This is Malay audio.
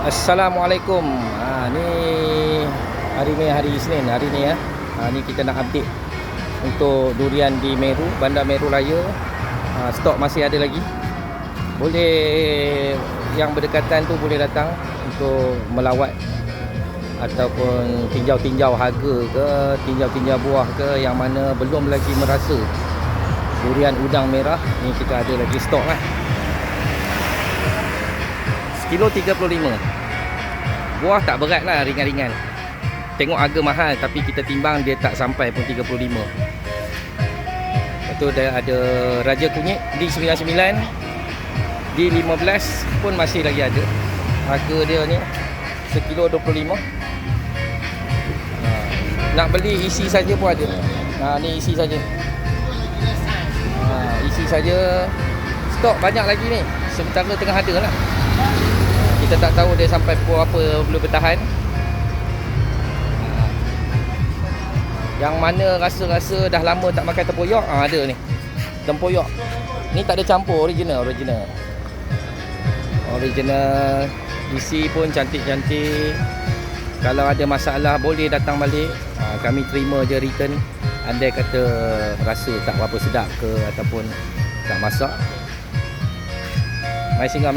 Assalamualaikum. Ni hari Isnin hari ni ya. Ni kita nak update untuk durian di Meru, Bandar Meru Raya. Stok masih ada lagi. Boleh yang berdekatan tu boleh datang untuk melawat ataupun tinjau-tinjau harga ke, tinjau-tinjau buah ke yang mana belum lagi merasa durian udang merah. Ni kita ada lagi stok lah. Kilo 35. Buah tak berat lah, ringan-ringan. Tengok harga mahal tapi kita timbang dia tak sampai pun 35. Lepas tu ada Raja Kunyit di 99, di 15 pun masih lagi ada. Harga dia ni sekilo 25. Nak beli isi saja pun ada. Ni isi saja. Isi saja. Stok banyak lagi ni. Sementara tengah ada lah. Kita tak tahu dia sampai pukul apa boleh bertahan. Yang mana rasa-rasa dah lama tak makan tempoyak, ada ni. Tempoyak. Ni tak ada campur, original. Isi pun cantik-cantik. Kalau ada masalah boleh datang balik. Kami terima je return. Andai kata rasa tak berapa sedap ke ataupun tak masak. Mai singgah.